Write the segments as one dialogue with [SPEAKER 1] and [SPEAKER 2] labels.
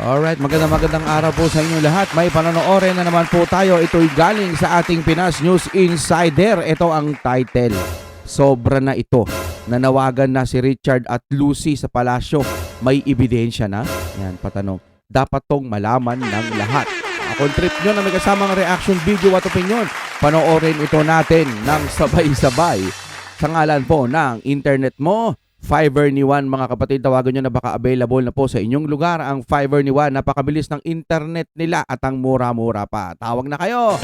[SPEAKER 1] Alright, magandang araw po sa inyo lahat. May panonoorin na naman po tayo. Ito'y galing sa ating Pinas News Insider. Ito ang title. Sobra na ito. Nanawagan na si Richard at Lucy sa palasyo. May ebidensya na? Yan, patanong. Dapat tong malaman ng lahat. Kung trip nyo na may kasamang reaction video at opinion, panoorin ito natin ng sabay-sabay. Sa ngalan po ng internet mo, Fiverr ni Juan, mga kapatid, tawagan nyo na baka available na po sa inyong lugar ang Fiverr ni Juan. Napakabilis ng internet nila at ang mura-mura pa. Tawag na kayo!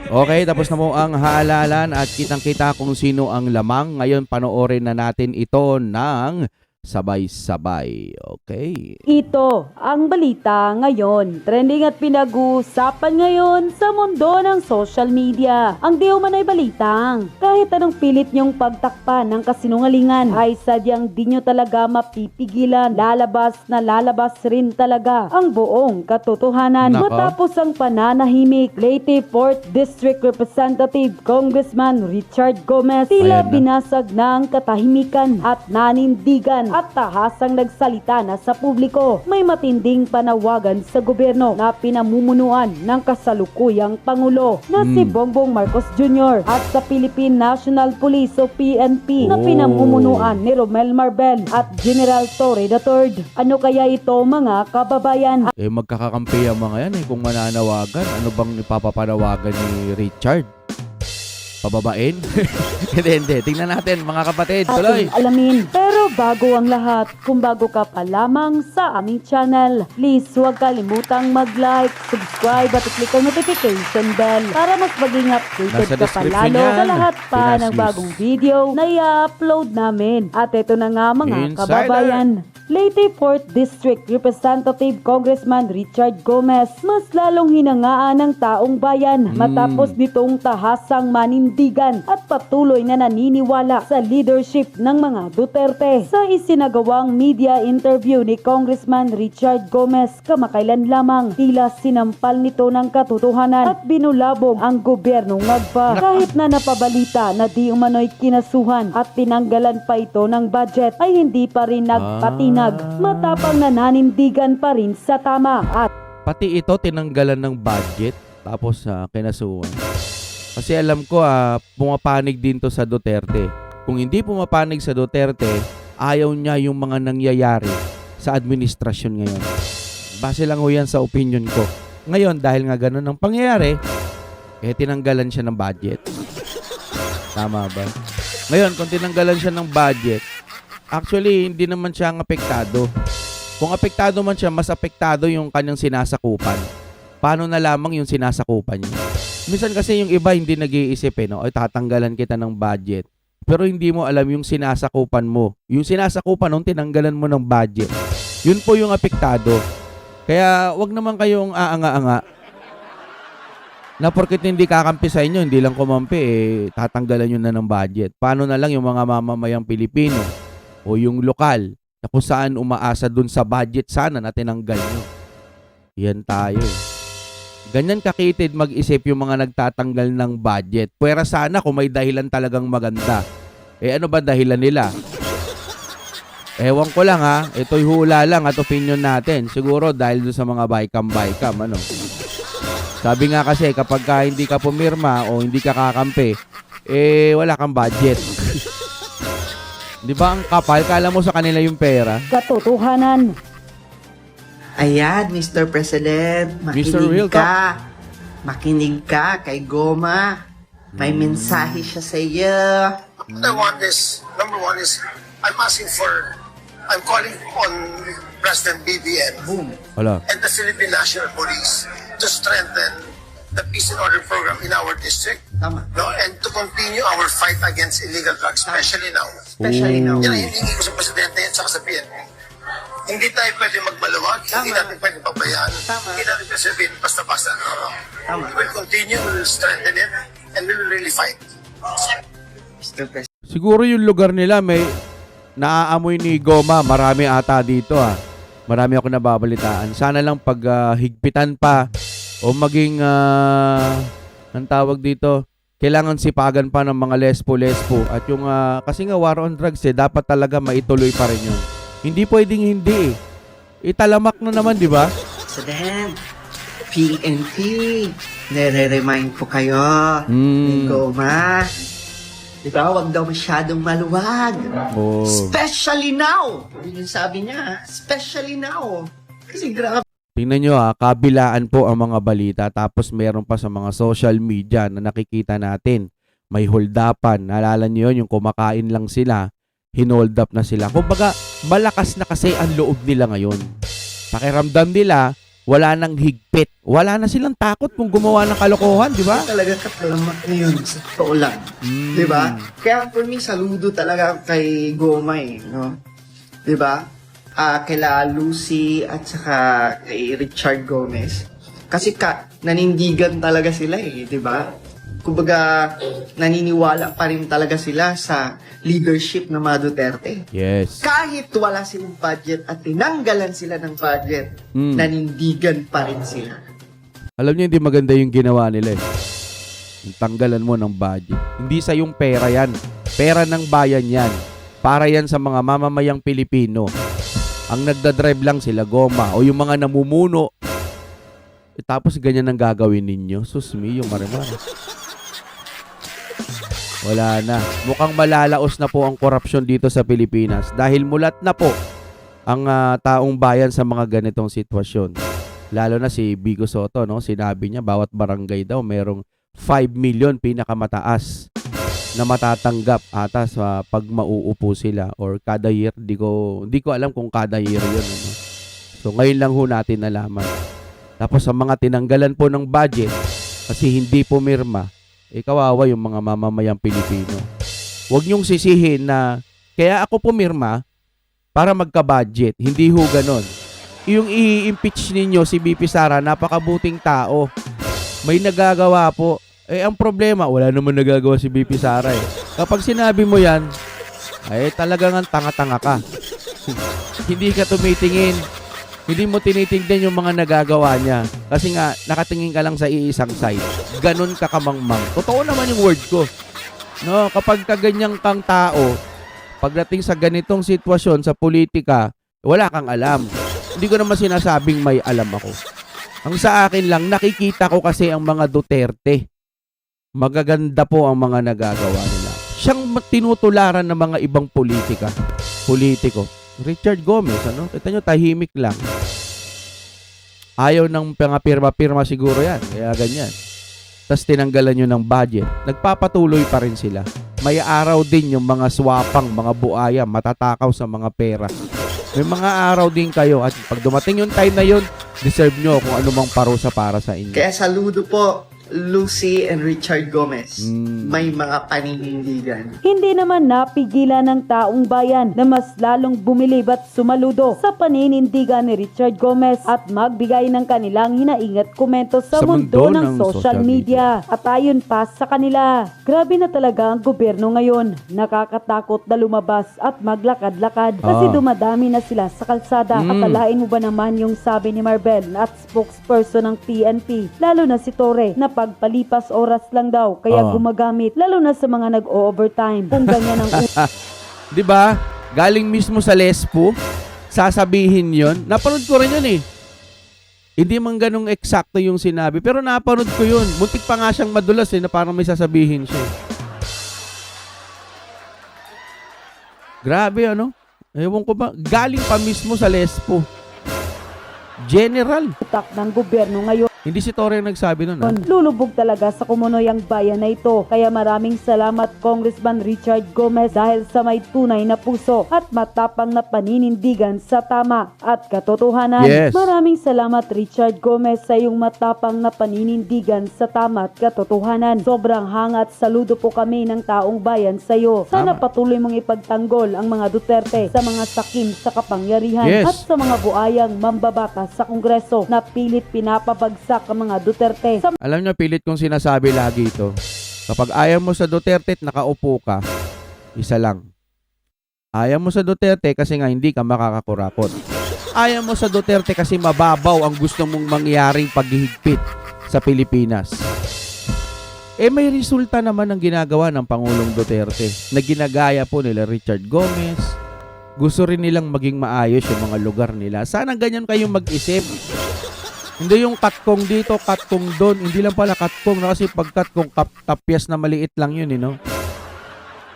[SPEAKER 1] Okay, tapos na po ang haalalan at kitang-kita kung sino ang lamang. Ngayon, panoorin na natin ito ng sabay-sabay. Okay.
[SPEAKER 2] Ito ang balita ngayon. Trending at pinag-uusapan ngayon sa mundo ng social media. Ang di umano'y balitang kahit anong pilit niyong pagtakpan ng kasinungalingan ay sadyang di nyo talaga mapipigilan. Lalabas na lalabas rin talaga ang buong katotohanan.
[SPEAKER 1] Nako.
[SPEAKER 2] Matapos ang pananahimik, Leyte 4th District Representative Congressman Richard Gomez tila
[SPEAKER 1] Ayan na.
[SPEAKER 2] binasag na ang katahimikan at nanindigan at tahasang nagsalita na sa publiko. May matinding panawagan sa gobyerno na pinamumunuan ng kasalukuyang Pangulo na si Bongbong Marcos Jr. at sa Philippine National Police o PNP na pinamumunuan ni Romel Marbel at General Torre III. Ano kaya ito, mga kababayan?
[SPEAKER 1] Magkakakampi ang mga yan kung mananawagan. Ano bang ipapapanawagan ni Richard? Pababain? Hindi. Tingnan natin, mga kapatid. Tuloy!
[SPEAKER 2] Ating alamin. Pero bago ang lahat, kung bago ka pa lamang sa aming channel, please huwag kalimutang mag-like, subscribe at i-click ang notification bell para mas maging updated
[SPEAKER 1] Nasa
[SPEAKER 2] ka pa
[SPEAKER 1] description
[SPEAKER 2] lalo
[SPEAKER 1] yan.
[SPEAKER 2] sa lahat pa
[SPEAKER 1] Pinas
[SPEAKER 2] ng
[SPEAKER 1] News.
[SPEAKER 2] bagong video na i-upload namin. At ito na nga, mga
[SPEAKER 1] Insider.
[SPEAKER 2] kababayan. Leyte 4th District Representative Congressman Richard Gomez mas lalong hinangaan ng taong bayan matapos nitong tahasang manindigan at patuloy na naniniwala sa leadership ng mga Duterte. Sa isinagawang media interview ni Congressman Richard Gomez kamakailan lamang, tila sinampal nito ng katotohanan at binulabog ang gobyernong Agpa. Kahit na napabalita na di umano'y kinasuhan at tinanggalan pa ito ng budget ay hindi pa rin nagpatinag. Matapang na nanindigan pa rin sa tama at
[SPEAKER 1] Pati ito, tinanggalan ng budget. Tapos kinasuhan. Kasi alam ko, pumapanig din to sa Duterte. Kung hindi pumapanig sa Duterte, ayaw niya yung mga nangyayari sa administrasyon ngayon. Base lang ho yan sa opinion ko. Ngayon, dahil nga ganun ang pangyayari, tinanggalan siya ng budget. Tama ba? Ngayon, kung tinanggalan siya ng budget, actually, hindi naman siya ang apektado. Kung apektado man siya, mas apektado yung kanyang sinasakupan. Paano na lamang yung sinasakupan niya? Minsan kasi yung iba hindi nag-iisip no? Ay, tatanggalan kita ng budget. Pero hindi mo alam yung sinasakupan mo. Yung sinasakupan nung tinanggalan mo ng budget. Yun po yung apektado. Kaya wag naman kayong aanga-anga. Na porket hindi kakampi sa inyo, hindi lang kumampi, tatanggalan nyo na ng budget. Paano na lang yung mga mamamayang Pilipino o yung lokal na kung saan umaasa dun sa budget sana na tinanggal nyo. Yan tayo. Ganyan kakitid mag-isip yung mga nagtatanggal ng budget. Pwera sana kung may dahilan talagang maganda. Ano ba dahilan nila? Ewan ko lang ito'y hula lang at opinion natin. Siguro dahil doon sa mga baykam-baykam, ano. Sabi nga kasi kapag hindi ka pumirma o hindi ka kakampi, wala kang budget. Di ba ang kapal? Kala mo sa kanila yung pera?
[SPEAKER 2] katotohanan.
[SPEAKER 3] Ayan, Mr. President,
[SPEAKER 1] Mr. Real
[SPEAKER 3] makinig ka. Makinig ka kay Goma. May mensahe siya sa iyo.
[SPEAKER 4] What I want is, number one is, I'm calling on President BBM
[SPEAKER 1] Wala.
[SPEAKER 4] and the Philippine National Police to strengthen the peace and order program in our district,
[SPEAKER 3] Tama.
[SPEAKER 4] no, and to continue our fight against illegal drugs, especially now.
[SPEAKER 3] Especially now.
[SPEAKER 4] Yan ang hiningi ko sa Presidente at saka sa PNP. Hindi tayo pwede magmaluwag, hindi
[SPEAKER 3] Tama.
[SPEAKER 4] natin pwede pabayaan,
[SPEAKER 3] Tama.
[SPEAKER 4] hindi natin pwede sabihin basta-basta.
[SPEAKER 3] Tama.
[SPEAKER 4] We will continue, we will strengthen it, and we will really fight.
[SPEAKER 3] Mr. President.
[SPEAKER 1] Siguro yung lugar nila may naaamoy ni Goma. Marami ata dito Marami ako nababalitaan. Sana lang pag higpitan pa o maging ang tawag dito, kailangan sipagan pa ng mga lespo-lespo. At yung, kasi nga war on drugs dapat talaga maituloy pa rin yun. Hindi pwedeng hindi Italamak na naman, di ba?
[SPEAKER 3] President, PNP, nire-remind ko kayo ni Goma. Diba, wag daw masyadong maluwag.
[SPEAKER 1] Oh.
[SPEAKER 3] Especially now. Yun yung sabi niya, especially now. Kasi grabe.
[SPEAKER 1] Tingnan nyo kabilaan po ang mga balita tapos meron pa sa mga social media na nakikita natin. May holdapan. Naalala nyo yun, yung kumakain lang sila, hinold up na sila. Kumbaga, malakas na kasi ang loob nila ngayon. Pakiramdam nila, wala nang higpit. Wala na silang takot kung gumawa ng kalokohan, di ba?
[SPEAKER 3] Talaga katalamak ngayon sa totoo lang. Di ba? Kaya for me, saludo talaga kay Goma no? Di ba? Kaila Lucy at saka kay Richard Gomez. Kasi nanindigan talaga sila di ba? Kumbaga, naniniwala pa rin talaga sila sa leadership ng mga Duterte.
[SPEAKER 1] Yes.
[SPEAKER 3] Kahit wala silang budget at tinanggalan sila ng budget, nanindigan pa rin sila.
[SPEAKER 1] Alam niyo, hindi maganda yung ginawa nila Yung tanggalan mo ng budget. Hindi sa yung pera yan. Pera ng bayan yan. Para yan sa mga mamamayang Pilipino. Ang nagdadrive lang sila, Goma, o yung mga namumuno. Tapos ganyan ang gagawin ninyo. Susmi, yung marimar. Wala na. Mukhang malalaos na po ang korupsyon dito sa Pilipinas dahil mulat na po ang taong bayan sa mga ganitong sitwasyon. Lalo na si Vico Soto, no? Sinabi niya bawat barangay daw merong 5 million pinakamataas na matatanggap ata sa pag mauupo sila or kada year. Hindi ko alam kung kada year 'yon, ano? So ngayon lang ho natin nalaman. Tapos sa mga tinanggalan po ng budget kasi hindi pumirma, kawawa yung mga mamamayang Pilipino. Huwag niyong sisihin na kaya ako pumirma para magka-budget. Hindi ho ganon. Yung i-impeach ninyo si BP Sara, napakabuting tao. May nagagawa po. Ang problema, wala naman nagagawa si BP Sara Kapag sinabi mo yan, talagang tanga-tanga ka. Hindi ka tumitingin. Hindi mo tinitingnan yung mga nagagawa niya. Kasi nga, nakatingin ka lang sa iisang side. Ganon ka kamangmang. Totoo naman yung word ko. No, kapag kaganyang kang tao, pagdating sa ganitong sitwasyon sa politika, wala kang alam. Hindi ko naman sinasabing may alam ako. Ang sa akin lang, nakikita ko kasi ang mga Duterte. Magaganda po ang mga nagagawa nila. Siyang tinutularan ng mga ibang politiko. Richard Gomez, ano? Kita nyo, tahimik lang. Ayaw ng pirma-pirma siguro yan. Kaya ganyan. Tapos tinanggalan nyo ng budget. Nagpapatuloy pa rin sila. May araw din yung mga swapang, mga buaya, matatakaw sa mga pera. May mga araw din kayo. At pag dumating yung time na yun, deserve nyo kung anumang parusa para sa inyo.
[SPEAKER 3] Kaya saludo po, Lucy and Richard Gomez. May mga paninindigan.
[SPEAKER 2] Hindi naman napigilan ng taong bayan na mas lalong bumilib at sumaludo sa paninindigan ni Richard Gomez at magbigay ng kanilang hinaingat komento sa mundo ng social media. At ayon pa sa kanila, grabe na talaga ang gobyerno ngayon. Nakakatakot na lumabas at maglakad-lakad kasi dumadami na sila sa kalsada. Akalain mo ba naman yung sabi ni Marbel at spokesperson ng PNP, lalo na si Torre, na pagpalipas oras lang daw kaya gumagamit, lalo na sa mga nag-overtime. Kung ganyan ang
[SPEAKER 1] di ba? Galing mismo sa Lespo, sasabihin 'yon. Napanood ko rin 'yun Hindi man ganung eksakto yung sinabi, pero napanood ko 'yun. Muntik pa nga siyang madulas na parang may sasabihin siya. Grabe ano? Ewan ko ba, galing pa mismo sa Lespo. General.
[SPEAKER 2] utak ng gobyerno ngayon.
[SPEAKER 1] Hindi si Torre ang nagsabi nun.
[SPEAKER 2] Lulubog talaga sa kumunoy ang bayan na ito. Kaya maraming salamat Congressman Richard Gomez dahil sa may tunay na puso at matapang na paninindigan sa tama at katotohanan.
[SPEAKER 1] Yes.
[SPEAKER 2] Maraming salamat Richard Gomez sa iyong matapang na paninindigan sa tama at katotohanan. Sobrang hangat saludo po kami ng taong bayan sa iyo. Sana patuloy mong ipagtanggol ang mga Duterte sa mga sakim sa kapangyarihan at sa mga buayang mambabata sa Kongreso na pilit pinapabagsak ang mga Duterte.
[SPEAKER 1] Alam niyo, pilit kong sinasabi lagi ito. Kapag ayaw mo sa Duterte at nakaupo ka, isa lang. Ayaw mo sa Duterte kasi nga hindi ka makakakurapot. Ayaw mo sa Duterte kasi mababaw ang gusto mong mangyaring paghihigpit sa Pilipinas. May resulta naman ang ginagawa ng Pangulong Duterte na ginagaya po nila Richard Gomez. Gusto rin nilang maging maayos yung mga lugar nila. Sana ganyan kayong mag-isip. Hindi yung katkong dito, katkong doon. Hindi lang pala katkong, no? Kasi pag katkong tapyas na maliit lang yun, no?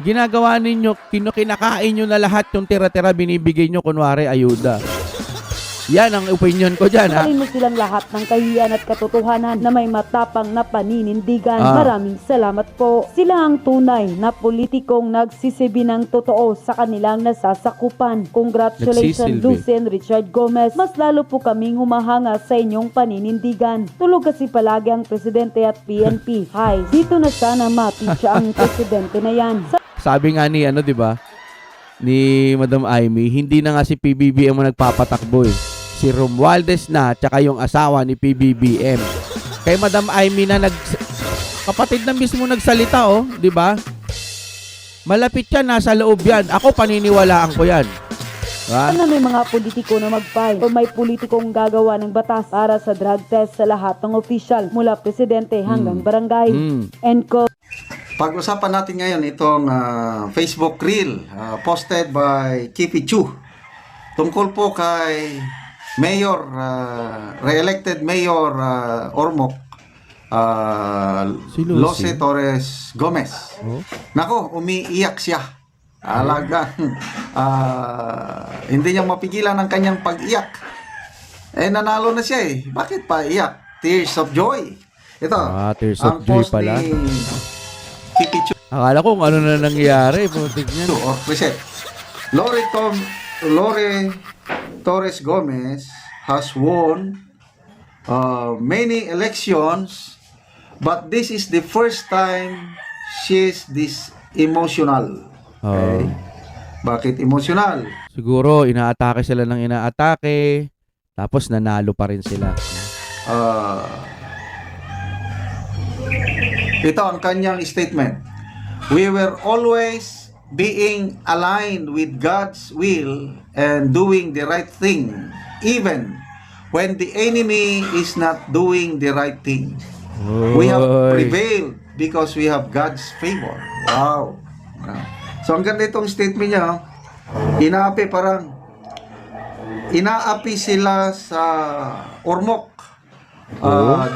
[SPEAKER 1] Ginagawa ninyo, kinakain nyo na lahat yung tira-tira binibigay nyo, kunwari ayuda. Yan ang opinion ko dyan, ha?
[SPEAKER 2] Alin mo silang lahat ng kahiyan at katotohanan na may matapang na paninindigan.
[SPEAKER 1] Ah.
[SPEAKER 2] Maraming salamat po. Sila ang tunay na politikong nagsisibi ng totoo sa kanilang nasasakupan. Congratulations,
[SPEAKER 1] Nagsisilbi.
[SPEAKER 2] Lucy and Richard Gomez. Mas lalo po kaming humahanga sa inyong paninindigan. Tulog kasi palagi ang presidente at PNP. Hi, dito na sana mapitya ang presidente na yan.
[SPEAKER 1] Sabi nga ni, di ba? Ni Madam Amy, hindi na nga si PBBM ang nagpapatakbo, eh. Si Romualdez na, tsaka yung asawa ni PBBM. Kay Madam Amy na kapatid na mismo nagsalita, di ba? Malapit yan, nasa loob yan. Ako, paniniwalaan ko yan. Diba?
[SPEAKER 2] Na may mga politiko na mag-file o may politikong gagawa ng batas para sa drug test sa lahat ng opisyal mula presidente hanggang barangay. And
[SPEAKER 5] Pag-usapan natin ngayon itong Facebook Reel posted by Kipi Chu tungkol po kay Mayor, re-elected Mayor Ormoc,
[SPEAKER 1] Si Lucy.
[SPEAKER 5] Lucy Torres Gomez.
[SPEAKER 1] Oh?
[SPEAKER 5] Nako, umiiyak siya. Alagang hindi niya mapigilan ang kanyang pag-iyak. Nanalo na siya eh. Bakit pa iyak? Tears of joy. Ito,
[SPEAKER 1] Tears
[SPEAKER 5] ang
[SPEAKER 1] of joy
[SPEAKER 5] post
[SPEAKER 1] pala.
[SPEAKER 5] ni Kipi Chu
[SPEAKER 1] Akala ko kung ano na nangyari. Putik niyan.
[SPEAKER 5] or present. Lori Torres Gomez has won many elections, but this is the first time she's this emotional. Okay? Bakit emotional?
[SPEAKER 1] Siguro, inaatake sila ng inaatake. Tapos nanalo pa rin sila.
[SPEAKER 5] Ito ang kanyang statement. We were always being aligned with God's will and doing the right thing, even when the enemy is not doing the right thing. We have
[SPEAKER 1] Oy.
[SPEAKER 5] prevailed because we have God's favor. Wow. So ang ganda itong statement niya. Inaapi sila sa Ormoc.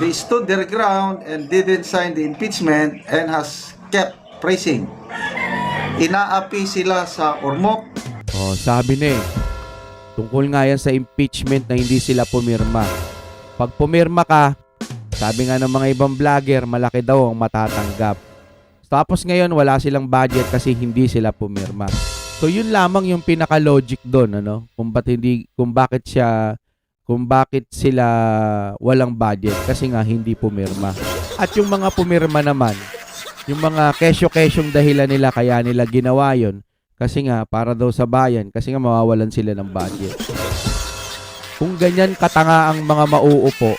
[SPEAKER 5] They stood their ground and didn't sign the impeachment and has kept praising. Inaapi sila sa Ormoc.
[SPEAKER 1] Sabi na eh. Tungkol nga yan sa impeachment na hindi sila pumirma. Pag pumirma ka, sabi nga ng mga ibang vlogger, malaki daw ang matatanggap. Tapos ngayon, wala silang budget kasi hindi sila pumirma. So yun lamang yung pinaka-logic doon, ano? Kung bakit sila walang budget kasi nga hindi pumirma. At yung mga pumirma naman, yung mga kesyo-kesyong dahilan nila kaya nila ginawa yun kasi nga para daw sa bayan, kasi nga mawawalan sila ng budget. Kung ganyan katanga ang mga mauupo,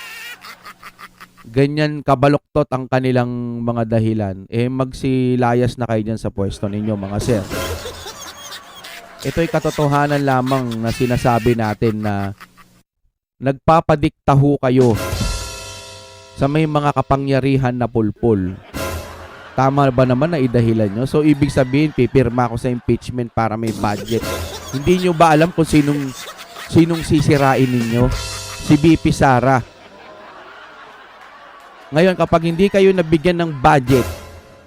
[SPEAKER 1] ganyan kabaluktot ang kanilang mga dahilan, magsilayas na kayo dyan sa pwesto ninyo, mga sir. Ito'y katotohanan lamang na sinasabi natin na nagpapadiktaho kayo sa may mga kapangyarihan na pulpul. Tama ba naman na idahilan nyo? So, ibig sabihin, pipirma ako sa impeachment para may budget. Hindi nyo ba alam kung sinong sisirain ninyo? Si BP Sara. Ngayon, kapag hindi kayo nabigyan ng budget,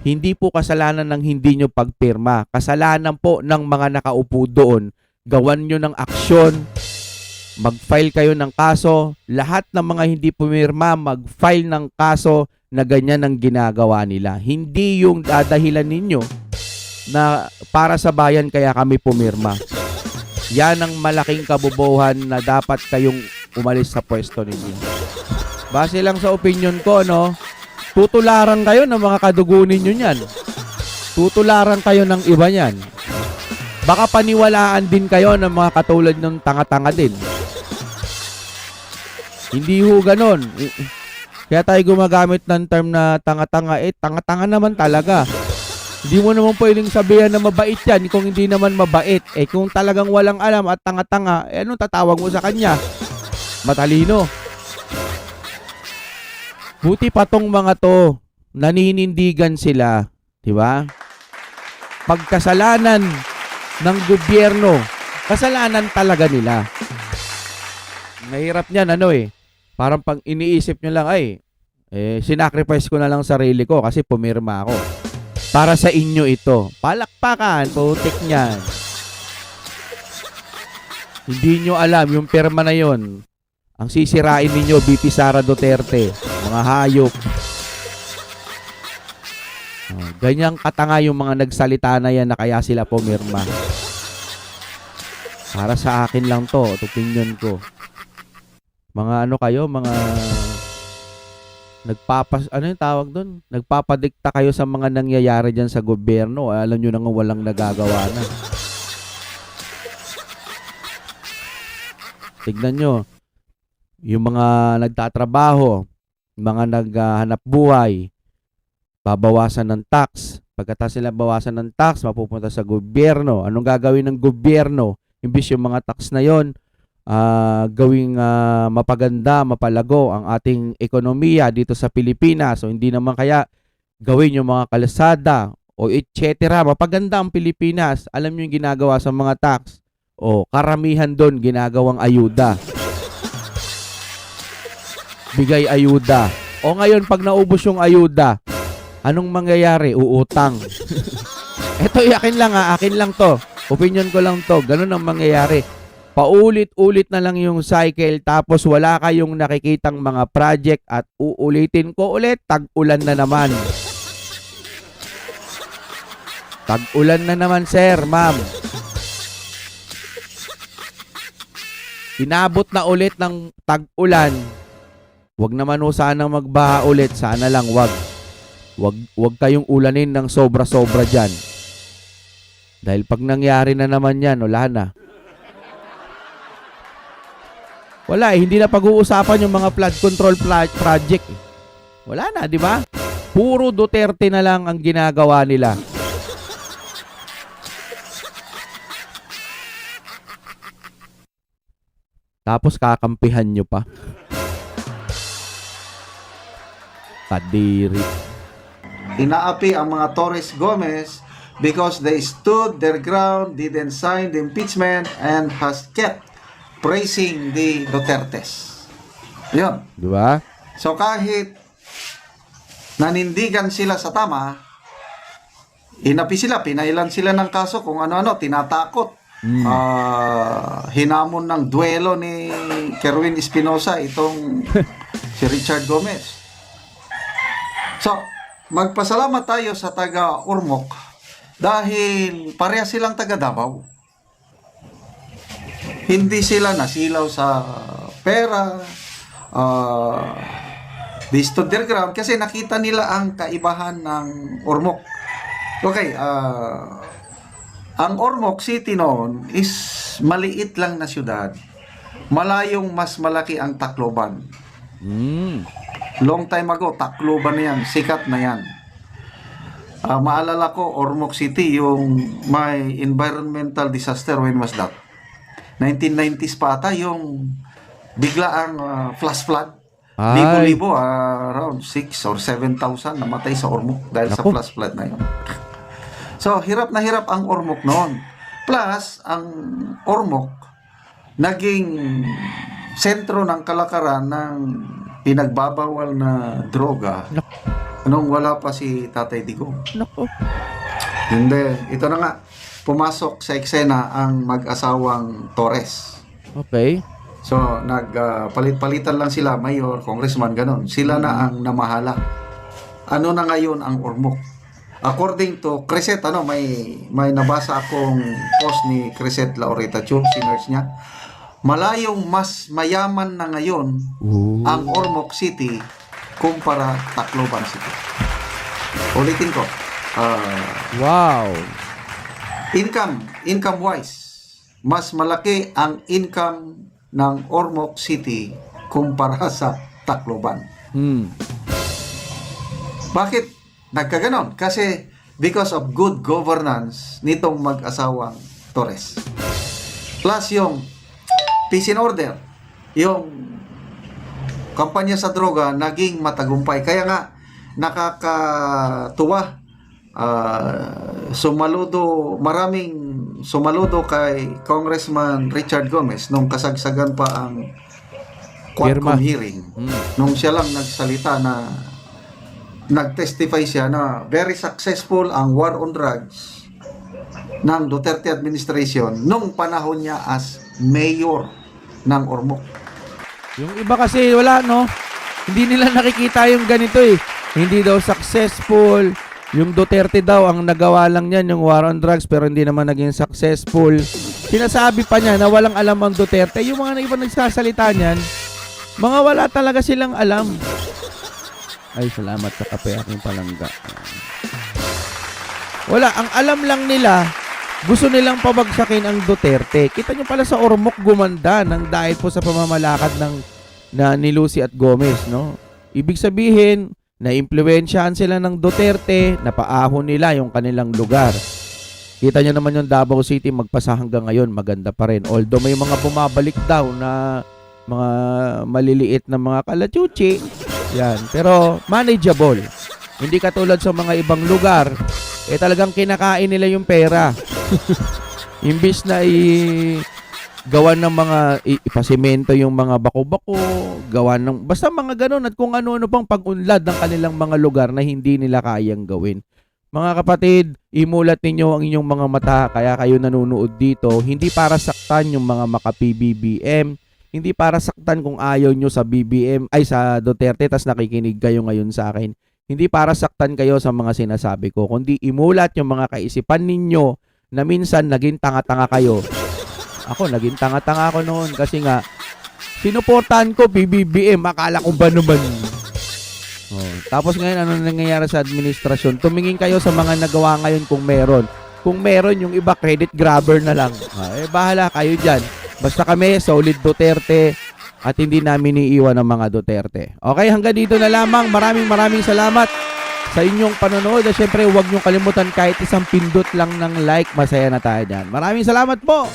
[SPEAKER 1] hindi po kasalanan ng hindi nyo pagpirma. Kasalanan po ng mga nakaupo doon. Gawan nyo ng aksyon. Mag-file kayo ng kaso. Lahat ng mga hindi pumirma, mag-file ng kaso na ganyan ang ginagawa nila. Hindi yung dadahilan ninyo na para sa bayan kaya kami pumirma. Yan ang malaking kabubuhan na dapat kayong umalis sa pwesto ninyo. Base lang sa opinion ko, no? Tutularan kayo ng mga kadugo ninyo niyan. Tutularan kayo ng iba niyan. Baka paniwalaan din kayo ng mga katulad ng tanga-tanga din. Hindi ho ganon. Kaya tayo gumagamit ng term na tanga-tanga. Tanga-tanga naman talaga. Hindi mo naman pwedeng sabihan na mabait yan kung hindi naman mabait. Kung talagang walang alam at tanga-tanga, anong tatawag mo sa kanya? Matalino. Buti pa tong mga to, naninindigan sila, di ba? Pagkasalanan ng gobyerno, kasalanan talaga nila. Mahirap niyan, parang pag iniisip nyo lang, sinacrifice ko na lang sarili ko kasi pumirma ako. Para sa inyo ito. Palakpakan, putik niyan. Hindi nyo alam, yung pirma na yon, ang sisirain ninyo, BP Sara Duterte, mga hayop. Ganyang katanga yung mga nagsalita na yan na kaya sila pumirma. Para sa akin lang to, opinion ko. Mga kayo, mga ano yung tawag doon? Nagpapadikta kayo sa mga nangyayari dyan sa gobyerno. Alam nyo na nga walang nagagawa na. Tignan nyo, yung mga nagtatrabaho, mga naghahanap buhay, babawasan ng tax. Pagkatapos sila bawasan ng tax, mapupunta sa gobyerno. Anong gagawin ng gobyerno? Imbis yung mga tax na yon, gawing mapaganda, mapalago ang ating ekonomiya dito sa Pilipinas. So hindi naman kaya gawin yung mga kalsada o etc. Mapaganda ang Pilipinas. Alam niyo yung ginagawa sa mga tax. O karamihan doon ginagawang ayuda. Bigay ayuda. O ngayon pag naubos yung ayuda, anong mangyayari? Uutang. Ito akin lang to. Opinion ko lang to. Ganun ang mangyayari. Paulit-ulit na lang yung cycle tapos wala kayong nakikitang mga project at uulitin ko ulit, tag-ulan na naman. Tag-ulan na naman, sir, ma'am. Inabot na ulit ng tag-ulan. Wag naman sanang magbaha ulit. Sana lang wag. Wag kayong ulanin ng sobra-sobra dyan. Dahil pag nangyari na naman yan, wala na. Wala hindi na pag-uusapan yung mga flood control project. Wala na, di ba? Puro Duterte na lang ang ginagawa nila. Tapos kakampihan nyo pa. Kadiri.
[SPEAKER 5] Inaapi ang mga Torres Gomez because they stood their ground, didn't sign the impeachment, and has kept praising the Dutertes. Yun.
[SPEAKER 1] Di ba?
[SPEAKER 5] So kahit nanindigan sila sa tama, inapi sila, pinailan sila ng kaso kung ano-ano, tinatakot. Hinamon ng duelo ni Kerwin Espinosa itong si Richard Gomez. So, magpasalamat tayo sa taga Ormoc dahil pareha silang taga Davao. Hindi sila nasilaw sa pera, they stood their ground kasi nakita nila ang kaibahan ng Ormoc. Okay, ang Ormoc City noon is maliit lang na syudad. Malayong mas malaki ang Tacloban. Long time ago, Tacloban na yan. Sikat na yan. Maalala ko, Ormoc City, yung may environmental disaster, when was that? 1990s pa ata, yung bigla ang flash flood. Libo-libo, around 6 or 7,000 namatay sa Ormoc dahil sa flash flood na yun. So, hirap na hirap ang Ormoc noon. Plus, ang Ormoc naging sentro ng kalakaran ng pinagbabawal na droga nung wala pa si Tatay Digong. Hindi. Ito na nga. Pumasok sa eksena ang mag-asawang Torres.
[SPEAKER 1] Okay.
[SPEAKER 5] So, nagpalit-palitan lang sila, mayor, congressman, ganon. Sila na ang namahala. Ano na ngayon ang Ormoc? According to Cresset, may nabasa akong post ni Cresset Laureta Chu, sinners niya. Malayong mas mayaman na ngayon ang Ormoc City kumpara Tacloban City. Ulitin ko.
[SPEAKER 1] Wow.
[SPEAKER 5] Income-wise, mas malaki ang income ng Ormoc City kumpara sa Tacloban. Bakit nagkaganon? Kasi because of good governance nitong mag-asawang Torres. Plus yung peace and order, yung kampanya sa droga naging matagumpay. Kaya nga, nakakatuwa. Maraming sumaludo kay Congressman Richard Gomez nung kasagsagan pa ang
[SPEAKER 1] Pirma.
[SPEAKER 5] Quadcom hearing. Nung siya lang nagsalita na nag-testify siya na very successful ang war on drugs ng Duterte administration nung panahon niya as mayor ng Ormoc.
[SPEAKER 1] Yung iba kasi wala, no? Hindi nila nakikita yung ganito eh. Hindi daw successful. Yung Duterte daw, ang nagawa lang niyan, yung war on drugs, pero hindi naman naging successful. Sinasabi pa niya na walang alam ang Duterte. Yung mga iba nagsasalita niyan, mga wala talaga silang alam. Ay, salamat sa kape, aking palangga. Wala, ang alam lang nila, gusto nilang pabagsakin ang Duterte. Kita nyo pala sa Ormoc gumanda ng dahil po sa pamamalakad ni Lucy at Gomez, no? Ibig sabihin, na-impluwensyahan sila ng Duterte, napaahon nila yung kanilang lugar. Kita nyo naman yung Davao City, magpasa hanggang ngayon, maganda pa rin. Although may mga bumabalik daw na mga maliliit na mga kalachuchi, yan. Pero manageable. Hindi katulad sa mga ibang lugar, talagang kinakain nila yung pera. Imbis na gawan ng mga ipasimento yung mga bako-bako, gawan ng basta mga ganun at kung ano-ano pang pag-unlad ng kanilang mga lugar na hindi nila kayang gawin. Mga kapatid, imulat ninyo ang inyong mga mata kaya kayo nanonood dito, hindi para saktan yung mga maka-PBBM, hindi para saktan kung ayaw nyo sa BBM, ay sa Duterte, tas nakikinig kayo ngayon sa akin. Hindi para saktan kayo sa mga sinasabi ko, kundi imulat yung mga kaisipan ninyo na minsan naging tanga-tanga kayo. Ako, naging tanga-tanga ako noon kasi nga, sinuportahan ko BBBM, akala ko ba naman. Tapos ngayon, ano nangyayari sa administrasyon? Tumingin kayo sa mga nagawa ngayon kung meron. Kung meron, yung iba credit grabber na lang. Bahala kayo dyan. Basta kami, solid Duterte at hindi namin iiwan ang mga Duterte. Okay, hanggang dito na lamang. Maraming salamat sa inyong panonood. At syempre, huwag niyong kalimutan kahit isang pindot lang ng like. Masaya na tayo dyan. Maraming salamat po!